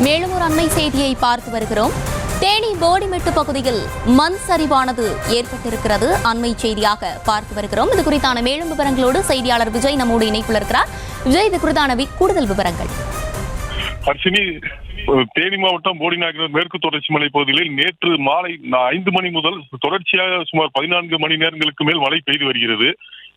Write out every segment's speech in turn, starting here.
மேலும் ஒரு அண்மை செய்தியை பார்த்து வருகிறோம். தேனி போடிமெட்டு பகுதியில் மண் சரிவானது ஏற்பட்டிருக்கிறது. அண்மை செய்தியாக பார்த்து வருகிறோம். இது குறித்தான மேலும் விவரங்களோடு செய்தியாளர் விஜய் நம்மோடு இணைப்பில் இருக்கிறார். விஜய், இது குறித்தான கூடுதல் விவரங்கள். தேனி மாவட்டம் போடிநாயக்கனூர் மேற்கு தொடர்ச்சி மலை பகுதிகளில் நேற்று மாலை 5 மணி முதல் தொடர்ச்சியாக சுமார் 14 மணி நேரங்களுக்கு மேல் மழை பெய்து வருகிறது.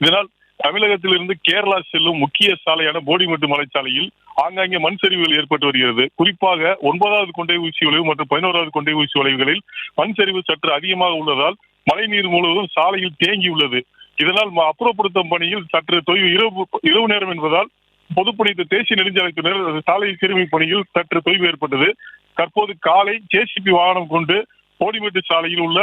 இதனால் தமிழகத்திலிருந்து கேரளா செல்லும் முக்கிய சாலையான போடிமெட்டு மலைச்சாலையில் ஆங்காங்கே மண் சரிவுகள் ஏற்பட்டு வருகிறது. குறிப்பாக 9வது கொண்டை ஊசி வளைவு மற்றும் 11வது கொண்டை ஊசி வளைவுகளில் மண் சரிவு சற்று அதிகமாக உள்ளதால் மழைநீர் முழுவதும் சாலையில் தேங்கியுள்ளது. இதனால் அப்புறப்படுத்தும் பணியில் சற்று தொய்வு இரவு நேரம் என்பதால் பொதுப்பணித்து தேசிய நெடுஞ்சாலைத்துறையினர் சாலை சீரமைப்பு பணியில் சற்று தொய்வு ஏற்பட்டது. தற்போது காலை ஜேசிபி வாகனம் கொண்டு போடிமெட்டு சாலையில் உள்ள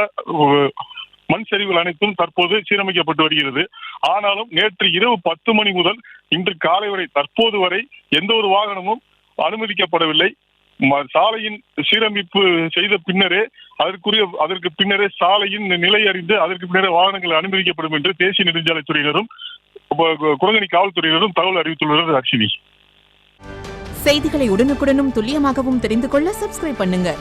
மண் சரிவுகள் அனைத்தும் தற்போது சீரமைக்கப்பட்டு வருகிறது. ஆனாலும் நேற்று இரவு 10 மணி முதல் இன்று காலை வரை தற்போது வரை எந்த ஒரு வாகனமும் அனுமதிக்கப்படவில்லை. சாலையின் சீரமைப்பு செய்த பின்னரே அதற்கு பின்னரே சாலையின் நிலை அறிந்து அதற்கு பின்னரே வாகனங்கள் அனுமதிக்கப்படும் என்று தேசிய நெடுஞ்சாலைத்துறையினரும் குரங்கணி காவல்துறையினரும் தகவல் அறிவித்துள்ளனர். அர்ஷினி, செய்திகளை உடனுக்குடனும் துல்லியமாகவும் தெரிந்து கொள்ள சப்ஸ்கிரைப் பண்ணுங்க.